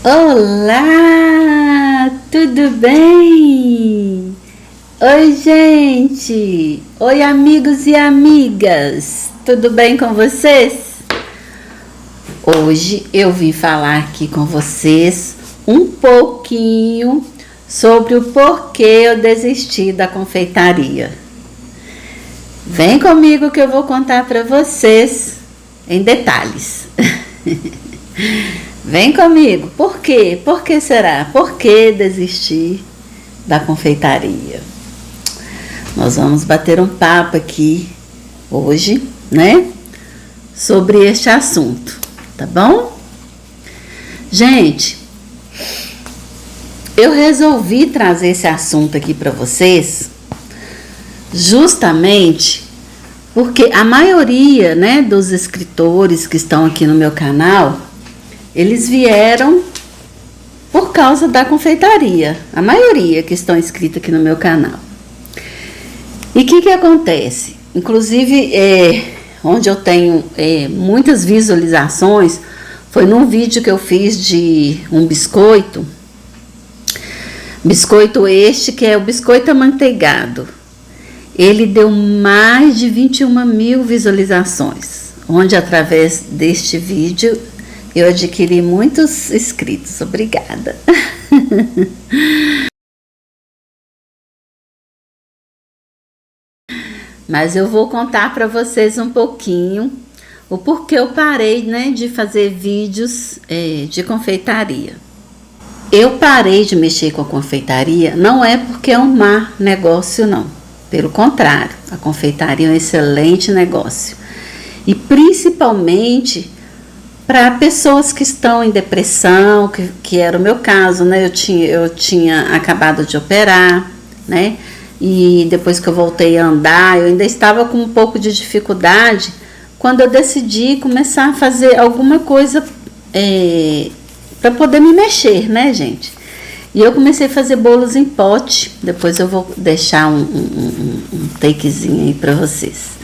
Olá, tudo bem? Oi, gente! Oi, amigos e amigas! Tudo bem com vocês? Hoje eu vim falar aqui com vocês um pouquinho sobre o porquê eu desisti da confeitaria. Vem comigo que eu vou contar para vocês em detalhes. Vem comigo. Por quê? Por que será? Por que desistir da confeitaria? Nós vamos bater um papo aqui hoje, né? Sobre este assunto, tá bom? Gente, eu resolvi trazer esse assunto aqui para vocês justamente porque a maioria, né, dos escritores que estão aqui no meu canal, eles vieram por causa da confeitaria. A maioria que estão inscritos aqui no meu canal. E o que acontece? Inclusive, onde eu tenho muitas visualizações, foi num vídeo que eu fiz de um biscoito. Biscoito este que é o biscoito amanteigado. Ele deu mais de 21.000 visualizações. Onde através deste vídeo eu adquiri muitos inscritos, obrigada. Mas eu vou contar para vocês um pouquinho o porquê eu parei, né, de fazer vídeos de confeitaria. Eu parei de mexer com a confeitaria não é porque é um má negócio, não. Pelo contrário, a confeitaria é um excelente negócio. E principalmente para pessoas que estão em depressão, que era o meu caso, né? Eu tinha acabado de operar, né? E depois que eu voltei a andar, eu ainda estava com um pouco de dificuldade quando eu decidi começar a fazer alguma coisa para poder me mexer, né, gente? E eu comecei a fazer bolos em pote. Depois eu vou deixar um takezinho aí para vocês.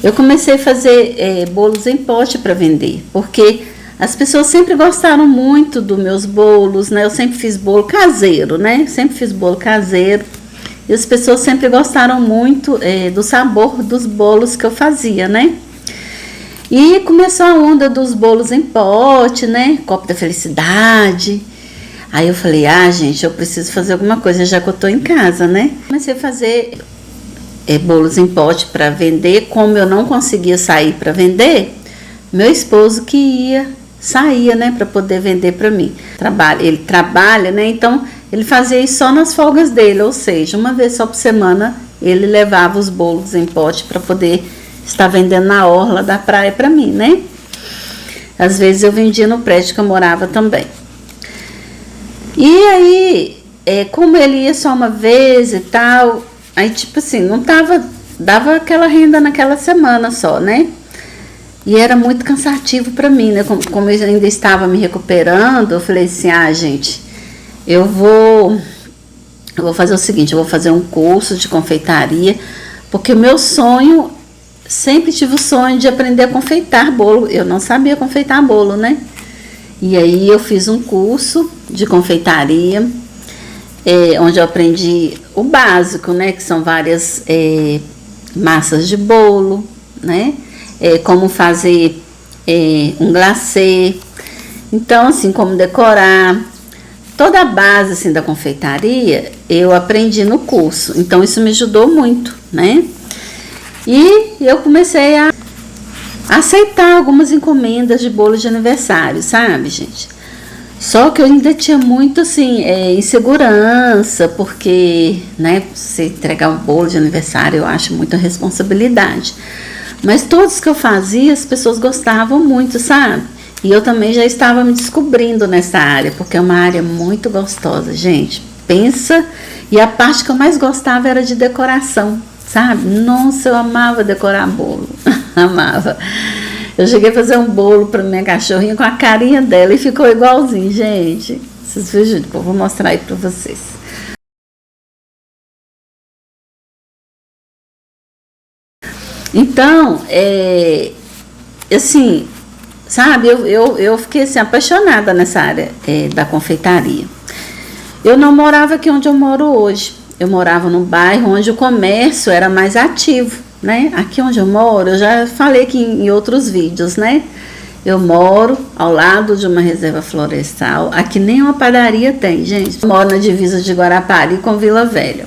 Eu comecei a fazer bolos em pote para vender, porque as pessoas sempre gostaram muito dos meus bolos, né? Eu sempre fiz bolo caseiro, né? Sempre fiz bolo caseiro. E as pessoas sempre gostaram muito do sabor dos bolos que eu fazia, né? E começou a onda dos bolos em pote, né? Copo da felicidade. Aí eu falei, gente, eu preciso fazer alguma coisa, já que eu tô em casa, né? Comecei a fazer bolos em pote para vender. Como eu não conseguia sair para vender, meu esposo que saía, né, para poder vender para mim. Ele trabalha, né, então ele fazia isso só nas folgas dele, ou seja, uma vez só por semana ele levava os bolos em pote para poder estar vendendo na orla da praia para mim, né? Às vezes eu vendia no prédio que eu morava também. E aí, como ele ia só uma vez e tal, aí tipo assim, não dava aquela renda naquela semana só, né? E era muito cansativo para mim, né? Como eu ainda estava me recuperando, eu falei assim, gente, eu vou fazer o seguinte, eu vou fazer um curso de confeitaria, porque o meu sonho, sempre tive o sonho de aprender a confeitar bolo. Eu não sabia confeitar bolo, né? E aí eu fiz um curso de confeitaria, onde eu aprendi o básico, né? Que são várias massas de bolo, né? Como fazer um glacê. Então, assim, como decorar. Toda a base, assim, da confeitaria, eu aprendi no curso. Então, isso me ajudou muito, né? E eu comecei a aceitar algumas encomendas de bolo de aniversário, sabe, gente? Só que eu ainda tinha muito, assim, insegurança, porque, né, você entregar um bolo de aniversário, eu acho muita responsabilidade. Mas todos que eu fazia, as pessoas gostavam muito, sabe? E eu também já estava me descobrindo nessa área, porque é uma área muito gostosa, gente. Pensa, e a parte que eu mais gostava era de decoração, sabe? Nossa, eu amava decorar bolo, amava. Eu cheguei a fazer um bolo para minha cachorrinha com a carinha dela e ficou igualzinho, gente. Vocês vejam, eu vou mostrar aí para vocês. Então, assim, sabe, eu fiquei assim, apaixonada nessa área da confeitaria. Eu não morava aqui onde eu moro hoje. Eu morava num bairro onde o comércio era mais ativo, né? Aqui onde eu moro, eu já falei aqui em outros vídeos, né? Eu moro ao lado de uma reserva florestal. Aqui nem uma padaria tem, gente. Eu moro na divisa de Guarapari com Vila Velha.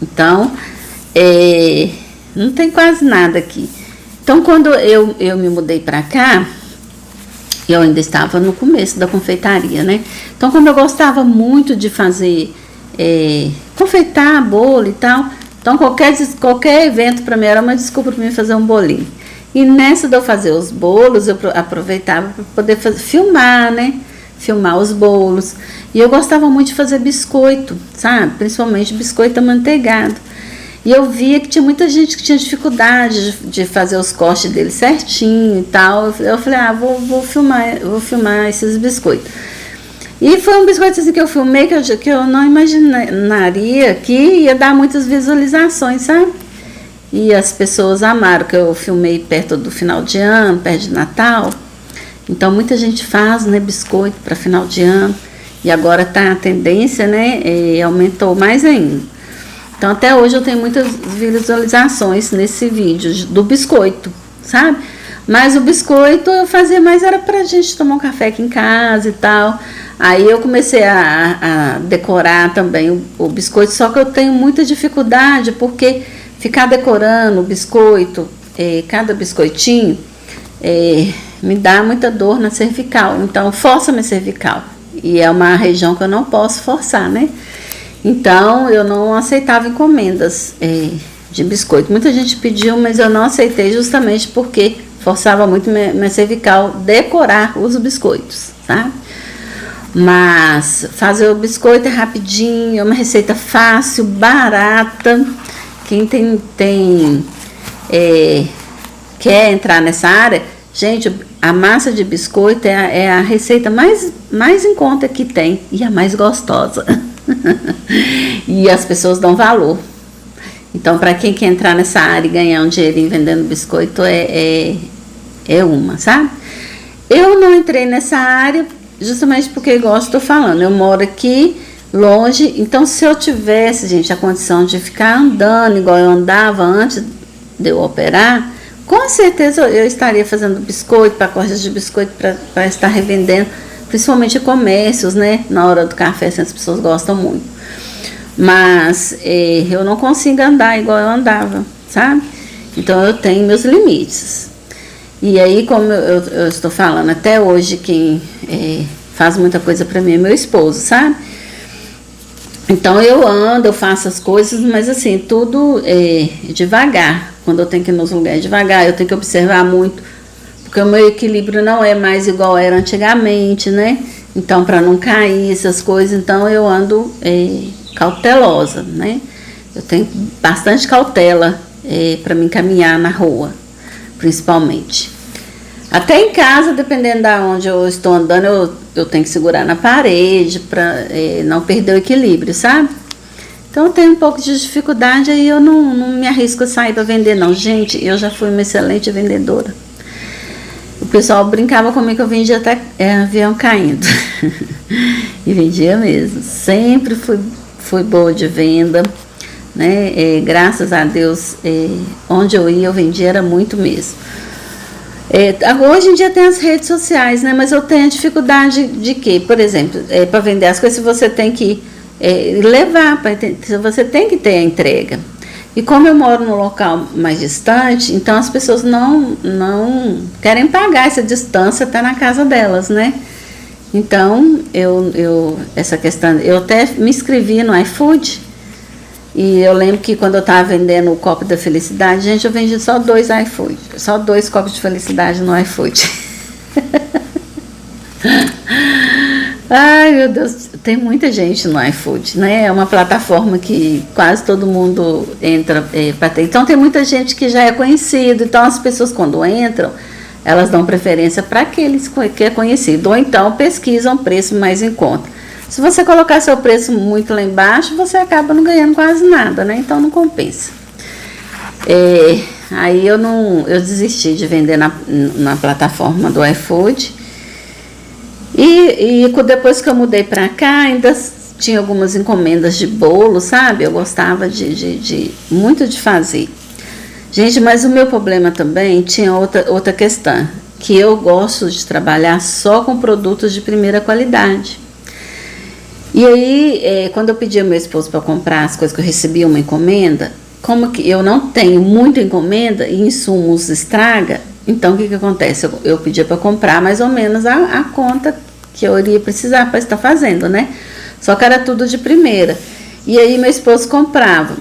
Então, não tem quase nada aqui. Então, quando eu me mudei para cá, eu ainda estava no começo da confeitaria, né? Então, como eu gostava muito de fazer, confeitar bolo e tal, então qualquer evento para mim era uma desculpa para mim fazer um bolinho. E nessa de eu fazer os bolos, eu aproveitava para poder filmar, né? Filmar os bolos. E eu gostava muito de fazer biscoito, sabe? Principalmente biscoito amanteigado. E eu via que tinha muita gente que tinha dificuldade de fazer os cortes dele certinho e tal. Eu falei, vou filmar esses biscoitos. E foi um biscoito assim que eu filmei que eu não imaginaria que ia dar muitas visualizações, sabe? E as pessoas amaram, que eu filmei perto do final de ano, perto de Natal. Então muita gente faz, né, biscoito para final de ano. E agora tá a tendência, né, aumentou mais ainda. Então até hoje eu tenho muitas visualizações nesse vídeo do biscoito, sabe? Mas o biscoito eu fazia mais era pra gente tomar um café aqui em casa e tal. Aí eu comecei a decorar também o biscoito, só que eu tenho muita dificuldade porque ficar decorando o biscoito, cada biscoitinho, me dá muita dor na cervical. Então força minha cervical. E é uma região que eu não posso forçar, né? Então, eu não aceitava encomendas de biscoito. Muita gente pediu, mas eu não aceitei justamente porque forçava muito minha cervical decorar os biscoitos, tá? Mas fazer o biscoito é rapidinho, é uma receita fácil, barata. Quem quer entrar nessa área, gente, a massa de biscoito é a receita mais em conta que tem e a mais gostosa. E as pessoas dão valor. Então, para quem quer entrar nessa área e ganhar um dinheirinho vendendo biscoito, sabe? Eu não entrei nessa área justamente porque, igual eu estou falando, eu moro aqui longe. Então, se eu tivesse, gente, a condição de ficar andando igual eu andava antes de eu operar, com certeza eu estaria fazendo biscoito, pacotes de biscoito para estar revendendo, principalmente comércios, né? Na hora do café, assim, as pessoas gostam muito. Mas eu não consigo andar igual eu andava, sabe? Então eu tenho meus limites. E aí, como eu estou falando, até hoje quem faz muita coisa para mim é meu esposo, sabe? Então eu ando, eu faço as coisas, mas assim, tudo devagar. Quando eu tenho que ir nos lugares devagar, eu tenho que observar muito, porque o meu equilíbrio não é mais igual era antigamente, né? Então, para não cair essas coisas, então eu ando cautelosa, né? Eu tenho bastante cautela para me caminhar na rua, principalmente. Até em casa, dependendo de onde eu estou andando, eu tenho que segurar na parede para não perder o equilíbrio, sabe? Então eu tenho um pouco de dificuldade, aí eu não me arrisco a sair para vender não. Gente, eu já fui uma excelente vendedora. O pessoal brincava comigo que eu vendia até avião caindo. E vendia mesmo. Sempre fui boa de venda, né? Graças a Deus, onde eu ia, eu vendia, era muito mesmo. Hoje em dia tem as redes sociais, né? Mas eu tenho a dificuldade de quê? Por exemplo, para vender as coisas, você tem que levar, você tem que ter a entrega. E como eu moro num local mais distante, então as pessoas não querem pagar essa distância até na casa delas, né? Então, essa questão, eu até me inscrevi no iFood, e eu lembro que quando eu estava vendendo o copo da felicidade, gente, eu vendi só 2 iFood, só 2 copos de felicidade no iFood. Ai, meu Deus, tem muita gente no iFood, né? É uma plataforma que quase todo mundo entra para ter. Então, tem muita gente que já é conhecido. Então, as pessoas, quando entram, elas dão preferência para aqueles que é conhecido. Ou então, pesquisam preço mais em conta. Se você colocar seu preço muito lá embaixo, você acaba não ganhando quase nada, né? Então, não compensa. Aí eu desisti de vender na plataforma do iFood. E depois que eu mudei pra cá, ainda tinha algumas encomendas de bolo, sabe? Eu gostava muito de fazer. Gente, mas o meu problema também tinha outra questão, que eu gosto de trabalhar só com produtos de primeira qualidade. E aí, quando eu pedi ao meu esposo para comprar as coisas que eu recebia uma encomenda, como que eu não tenho muita encomenda e insumos estraga, então o que acontece? Eu pedia para comprar mais ou menos a conta que eu iria precisar para estar fazendo, né? Só que era tudo de primeira. E aí meu esposo comprava.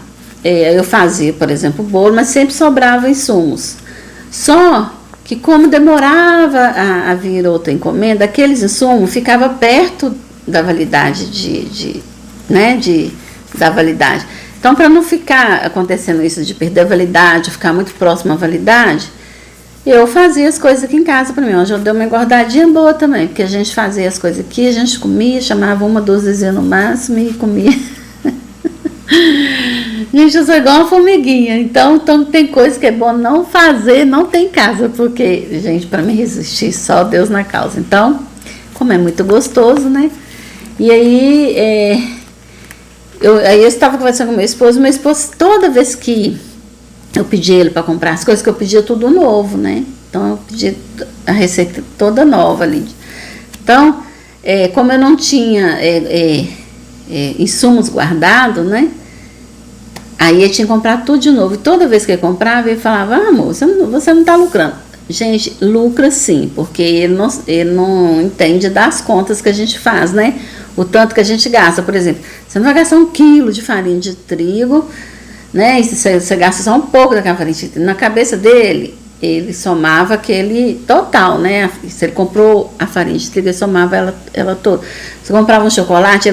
Eu fazia, por exemplo, bolo, mas sempre sobrava insumos. Só que como demorava a vir outra encomenda, aqueles insumos ficavam perto da validade da validade. Então, para não ficar acontecendo isso de perder a validade, ficar muito próximo à validade, eu fazia as coisas aqui em casa para mim. Hoje eu dei uma engordadinha boa também, porque a gente fazia as coisas aqui, a gente comia, chamava uma dozezinha no máximo e comia. Gente, eu sou igual uma formiguinha, então tem coisa que é bom não fazer, não tem em casa, porque, gente, para me resistir, só Deus na causa. Então, como é muito gostoso, né? E aí, eu estava conversando com meu esposo, toda vez que eu pedi ele para comprar as coisas, que eu pedia tudo novo, né? Então, eu pedi a receita toda nova ali. Então, como eu não tinha insumos guardados, né? Aí eu tinha que comprar tudo de novo. E toda vez que ele comprava, ele falava, amor, você não está lucrando. Gente, lucra sim, porque ele não entende das contas que a gente faz, né? O tanto que a gente gasta. Por exemplo, você não vai gastar 1 quilo de farinha de trigo, né? E você gasta só um pouco daquela farinha de trigo. Na cabeça dele, ele somava aquele total, né? Se ele comprou a farinha de trigo, ele somava ela toda. Se comprava um chocolate,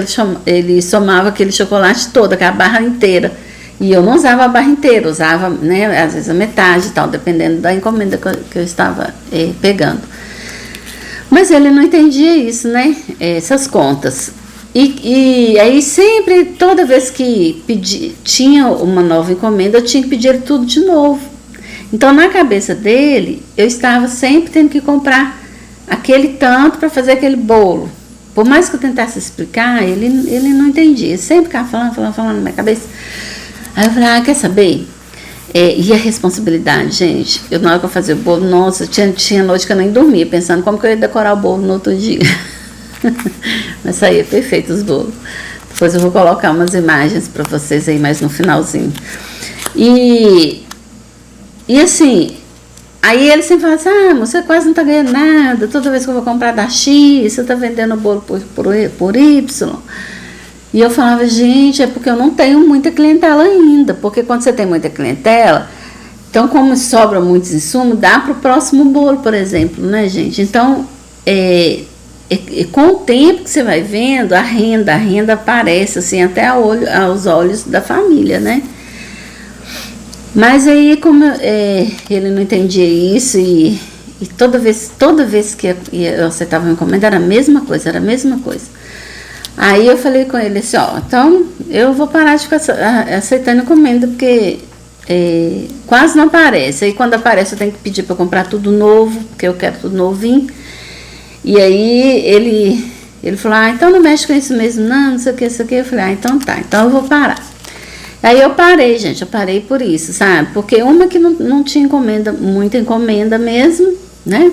ele somava aquele chocolate todo, aquela barra inteira. E eu não usava a barra inteira, usava, né, às vezes a metade e tal, dependendo da encomenda que eu estava pegando. Mas ele não entendia isso, né? Essas contas. E aí sempre, toda vez que tinha uma nova encomenda, eu tinha que pedir tudo de novo. Então, na cabeça dele, eu estava sempre tendo que comprar aquele tanto para fazer aquele bolo. Por mais que eu tentasse explicar, ele não entendia. Ele sempre ficava falando na minha cabeça. Aí eu falei, quer saber? E a responsabilidade, gente? Na hora que eu fazia o bolo, nossa, tinha noite que eu nem dormia, pensando como que eu ia decorar o bolo no outro dia. Mas saía perfeito os bolos. Depois eu vou colocar umas imagens para vocês aí mais no finalzinho. E assim, aí ele sempre fala assim, você quase não tá ganhando nada, toda vez que eu vou comprar da X, você tá vendendo o bolo por Y. E eu falava, gente, é porque eu não tenho muita clientela ainda, porque quando você tem muita clientela, então como sobra muitos insumos, dá para o próximo bolo, por exemplo, né, gente? Então, com o tempo que você vai vendo, a renda aparece, assim, até aos olhos da família, né? Mas aí, como ele não entendia isso, e toda vez que eu aceitava uma encomenda, era a mesma coisa. Aí eu falei com ele assim, então eu vou parar de ficar aceitando encomenda, porque quase não aparece. Aí quando aparece eu tenho que pedir para comprar tudo novo, porque eu quero tudo novinho. E aí ele falou, então não mexe com isso mesmo, não sei o que. Eu falei, então tá, então eu vou parar. Aí eu parei, gente, eu parei por isso, sabe? Porque uma que não tinha muita encomenda mesmo, né?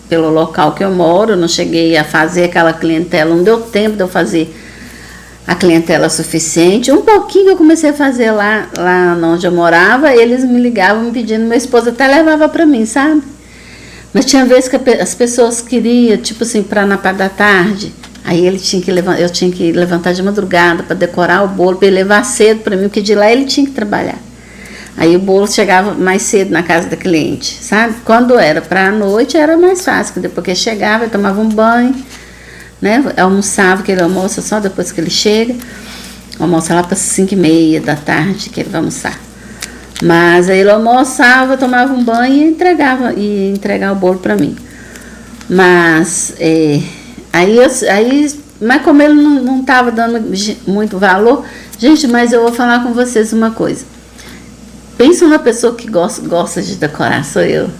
Pelo local que eu moro, eu não cheguei a fazer aquela clientela, não deu tempo de eu fazer a clientela suficiente. Um pouquinho eu comecei a fazer lá onde eu morava, eles me ligavam me pedindo, meu esposo até levava para mim, sabe? Mas tinha vezes que as pessoas queriam, tipo assim, para na parte da tarde, aí eu tinha que levantar de madrugada para decorar o bolo, para ele levar cedo para mim, porque de lá ele tinha que trabalhar. Aí o bolo chegava mais cedo na casa da cliente, sabe? Quando era para a noite era mais fácil, depois que ele chegava, ele tomava um banho, né? Almoçava, que ele almoça só depois que ele chega. Almoça lá para 5h30 da tarde que ele vai almoçar. Mas aí ele almoçava, tomava um banho e entregava o bolo para mim. Mas mas como ele não estava dando muito valor, gente, mas eu vou falar com vocês uma coisa. pensa uma pessoa que gosta de decorar, sou eu.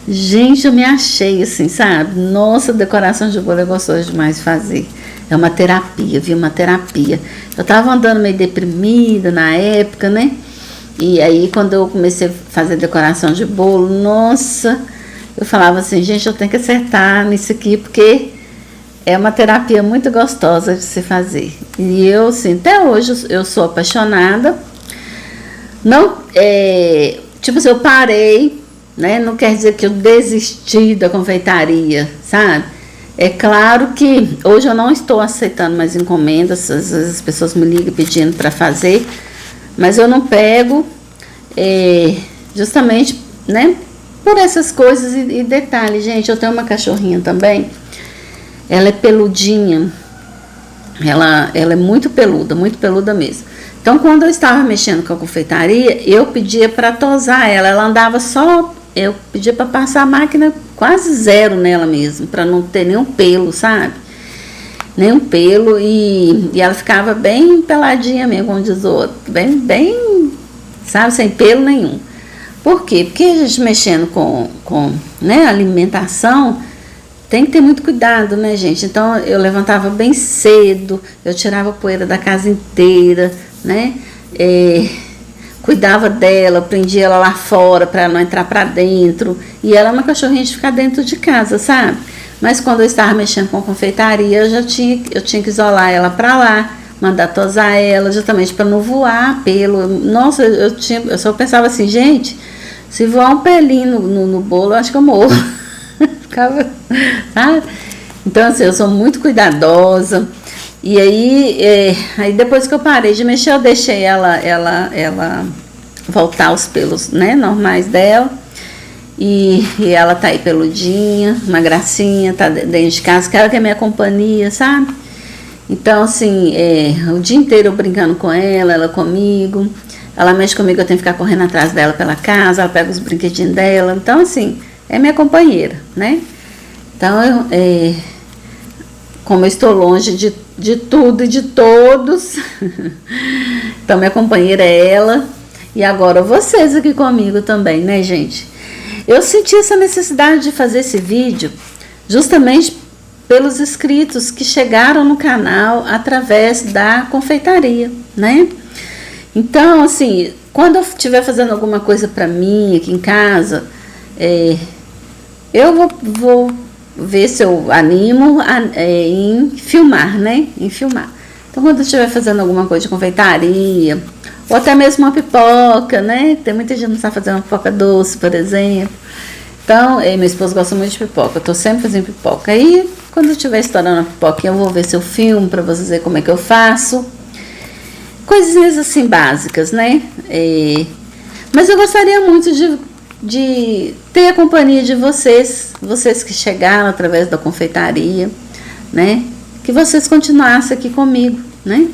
Gente, eu me achei assim, sabe? Nossa, decoração de bolo é gostoso demais de fazer. É uma terapia, viu? Uma terapia. Eu tava andando meio deprimida na época, né? E aí, quando eu comecei a fazer decoração de bolo, nossa, eu falava assim, gente, eu tenho que acertar nisso aqui, porque é uma terapia muito gostosa de se fazer. E eu, assim, até hoje eu sou apaixonada. Não, tipo assim, eu parei, né? Não quer dizer que eu desisti da confeitaria, sabe? É claro que hoje eu não estou aceitando mais encomendas, às vezes as pessoas me ligam pedindo para fazer, mas eu não pego, justamente, né? Por essas coisas e detalhes, gente, eu tenho uma cachorrinha também, ela é peludinha, ela é muito peluda mesmo. Então, quando eu estava mexendo com a confeitaria, eu pedia para tosar ela andava só, eu pedia para passar a máquina quase zero nela mesmo, para não ter nenhum pelo, sabe? Nenhum pelo, e ela ficava bem peladinha mesmo, como diz o outro, bem, sabe, sem pelo nenhum. Por quê? Porque a gente mexendo com né, alimentação, tem que ter muito cuidado, né, gente? Então, eu levantava bem cedo, eu tirava a poeira da casa inteira, né? Cuidava dela, prendia ela lá fora para ela não entrar para dentro. E ela é uma cachorrinha de ficar dentro de casa, sabe? Mas quando eu estava mexendo com confeitaria, eu tinha que isolar ela para lá, mandar tosar ela, justamente para não voar pelo. Nossa, eu só pensava assim, gente, se voar um pelinho no bolo, eu acho que eu morro. Ficava, sabe? Então, assim, eu sou muito cuidadosa. E aí depois que eu parei de mexer, eu deixei ela voltar aos pelos, né, normais dela. E ela tá aí peludinha, uma gracinha, tá dentro de casa, que ela quer minha companhia, sabe? Então, assim, o dia inteiro eu brincando com ela comigo. Ela mexe comigo, eu tenho que ficar correndo atrás dela pela casa, ela pega os brinquedinhos dela. Então, assim, é minha companheira, né? Então, como eu estou longe de tudo e de todos, então minha companheira é ela, e agora vocês aqui comigo também, né, gente? Eu senti essa necessidade de fazer esse vídeo justamente pelos inscritos que chegaram no canal através da confeitaria, né? Então, assim, quando eu estiver fazendo alguma coisa para mim aqui em casa, eu vou ver se eu animo em filmar, né? Em filmar. Então, quando eu estiver fazendo alguma coisa de confeitaria, ou até mesmo uma pipoca, né? Tem muita gente que não sabe fazer uma pipoca doce, por exemplo. Então, meu esposo gosta muito de pipoca, eu tô sempre fazendo pipoca. Aí, quando eu estiver estourando a pipoquinha, eu vou ver se eu filmo para vocês verem como é que eu faço. Coisinhas assim básicas, né? Mas eu gostaria muito de ter a companhia de vocês que chegaram através da confeitaria, né? Que vocês continuassem aqui comigo, né?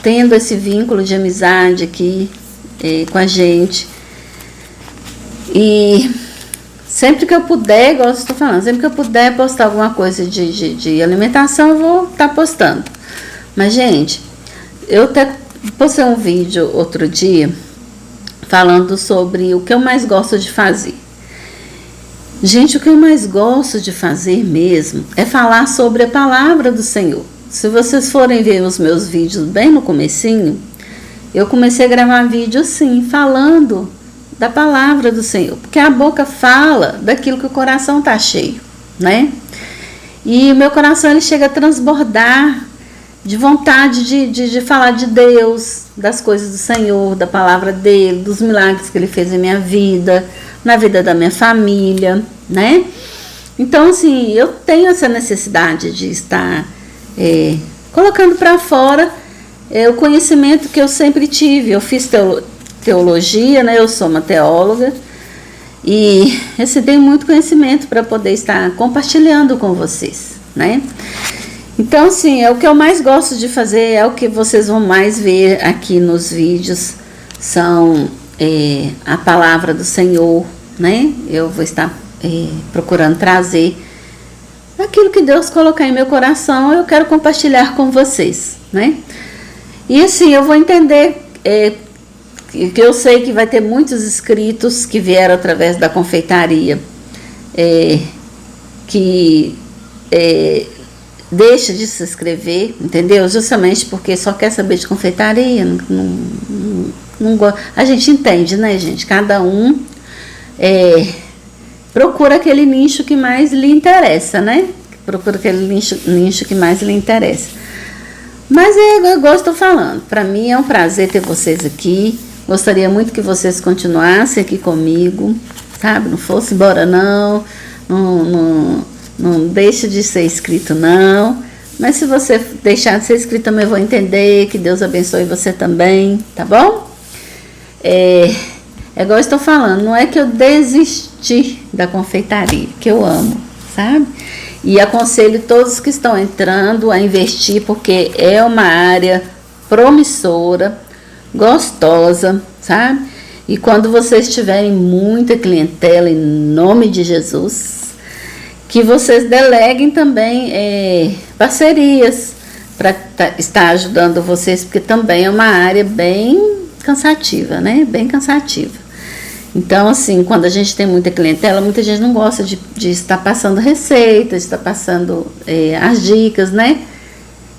Tendo esse vínculo de amizade aqui com a gente. E sempre que eu puder, igual eu estou falando, sempre que eu puder postar alguma coisa de alimentação, eu vou estar postando. Mas, gente, eu até postei um vídeo outro dia falando sobre o que eu mais gosto de fazer. Gente, o que eu mais gosto de fazer mesmo é falar sobre a palavra do Senhor. Se vocês forem ver os meus vídeos bem no comecinho, eu comecei a gravar vídeo assim, falando da palavra do Senhor. Porque a boca fala daquilo que o coração está cheio, né? E o meu coração, ele chega a transbordar de vontade de falar de Deus, das coisas do Senhor, da palavra dele, dos milagres que ele fez em minha vida, na vida da minha família, né? Então, assim, eu tenho essa necessidade de estar colocando para fora o conhecimento que eu sempre tive. Eu fiz teologia, né? Eu sou uma teóloga e recebi muito conhecimento para poder estar compartilhando com vocês, né? Então, assim, o que eu mais gosto de fazer, é o que vocês vão mais ver aqui nos vídeos, são a palavra do Senhor, né? Eu vou estar procurando trazer aquilo que Deus colocar em meu coração, eu quero compartilhar com vocês, né? E assim, eu vou entender que eu sei que vai ter muitos inscritos que vieram através da confeitaria, que deixa de se inscrever, entendeu? Justamente porque só quer saber de confeitaria, não a gente entende, né, gente? Cada um procura aquele nicho que mais lhe interessa, né? Procura aquele nicho que mais lhe interessa. Mas igual estou falando, para mim é um prazer ter vocês aqui. Gostaria muito que vocês continuassem aqui comigo, sabe? Não fosse embora não deixe de ser inscrito não. Mas se você deixar de ser inscrito também eu vou entender. Que Deus abençoe você também, tá bom? Igual eu estou falando, não é que eu desisti da confeitaria, que eu amo, sabe? E aconselho todos que estão entrando a investir, porque é uma área promissora, gostosa, sabe? E quando vocês tiverem muita clientela, em nome de Jesus, que vocês deleguem também parcerias para estar ajudando vocês, porque também é uma área bem cansativa, né? Bem cansativa. Então, assim, quando a gente tem muita clientela, muita gente não gosta de estar passando receitas, de estar passando as dicas, né?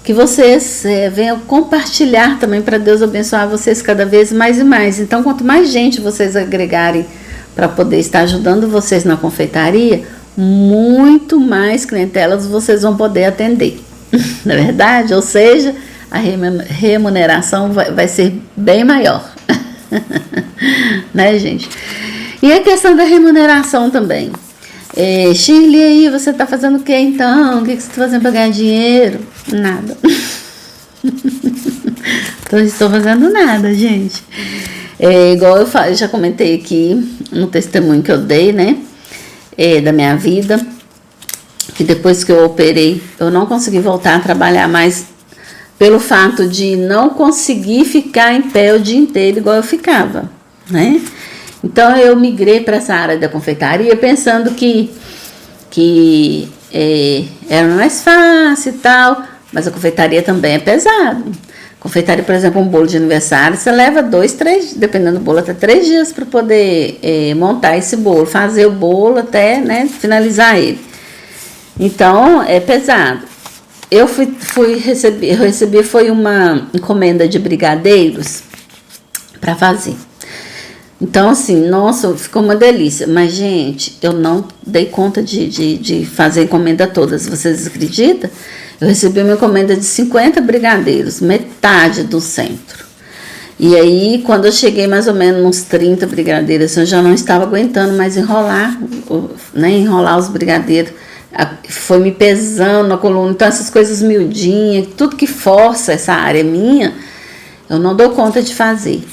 Que vocês venham compartilhar também, para Deus abençoar vocês cada vez mais e mais. Então, quanto mais gente vocês agregarem para poder estar ajudando vocês na confeitaria, muito mais clientelas vocês vão poder atender. Não é verdade? Ou seja, a remuneração vai ser bem maior. Né, gente? E a questão da remuneração também. Shirley, aí você está fazendo o que então? O que você está fazendo para ganhar dinheiro? Nada. Estou fazendo nada, gente. Igual eu já comentei aqui no testemunho que eu dei, né? Da minha vida, que depois que eu operei, eu não consegui voltar a trabalhar mais, pelo fato de não conseguir ficar em pé o dia inteiro igual eu ficava, né? Então eu migrei para essa área da confeitaria pensando que era mais fácil e tal, mas a confeitaria também é pesado. Confeitaria, por exemplo, um bolo de aniversário, você leva 2, 3, dependendo do bolo, até 3 dias para poder montar esse bolo, fazer o bolo até, né, finalizar ele. Então é pesado. Eu recebi foi uma encomenda de brigadeiros para fazer. Então, assim, nossa, ficou uma delícia. Mas, gente, eu não dei conta de fazer a encomenda todas. Vocês acreditam? Eu recebi uma encomenda de 50 brigadeiros, metade do centro. E aí, quando eu cheguei mais ou menos uns 30 brigadeiros, eu já não estava aguentando mais enrolar os brigadeiros. Foi me pesando na coluna. Então, essas coisas miudinhas, tudo que força essa área minha, eu não dou conta de fazer.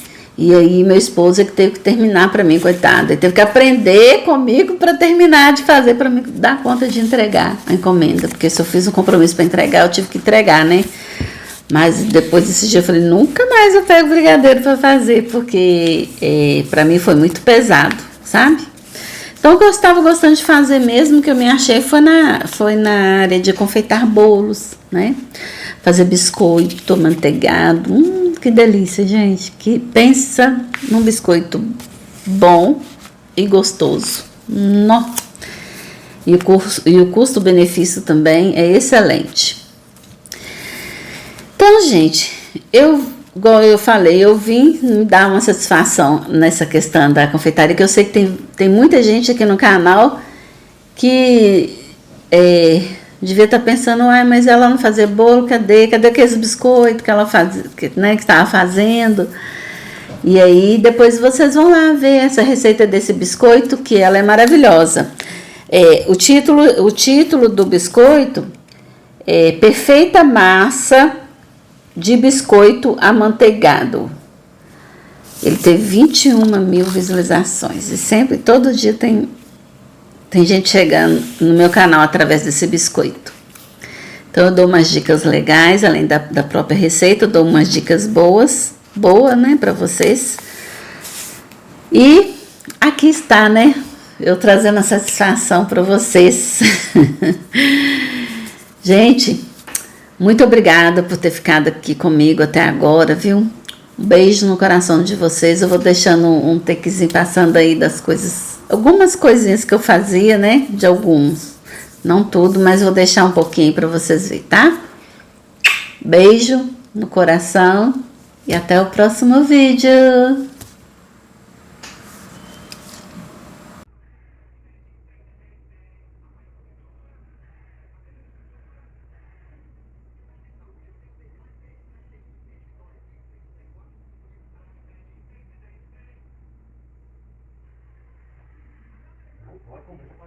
E aí meu esposo é que teve que terminar para mim, coitado. Ele teve que aprender comigo para terminar de fazer, para me dar conta de entregar a encomenda. Porque se eu fiz um compromisso para entregar, eu tive que entregar, né? Mas depois desse dia eu falei, nunca mais eu pego brigadeiro para fazer, porque para mim foi muito pesado, sabe? Então, o que eu estava gostando de fazer mesmo, que eu me achei, foi na área de confeitar bolos, né? Fazer biscoito manteigado. Que delícia, gente. Que pensa num biscoito bom e gostoso. Nó. E o custo-benefício também é excelente. Então, gente, igual eu falei, eu vim me dar uma satisfação nessa questão da confeitaria, que eu sei que tem muita gente aqui no canal que devia estar pensando, mas ela não fazia bolo, cadê aqueles biscoitos que ela fazia, que estava fazendo? E aí depois vocês vão lá ver essa receita desse biscoito, que ela é maravilhosa. O título do biscoito é Perfeita Massa de Biscoito Amanteigado. Ele teve 21 mil visualizações. E sempre, todo dia tem gente chegando no meu canal através desse biscoito. Então eu dou umas dicas legais, além da própria receita, eu dou umas dicas boas, né, para vocês. E aqui está, né, eu trazendo a satisfação para vocês. Gente, muito obrigada por ter ficado aqui comigo até agora, viu? Um beijo no coração de vocês. Eu vou deixando um takezinho passando aí das coisas, algumas coisinhas que eu fazia, né? De alguns. Não tudo, mas vou deixar um pouquinho para vocês verem, tá? Beijo no coração e até o próximo vídeo. Vai comer.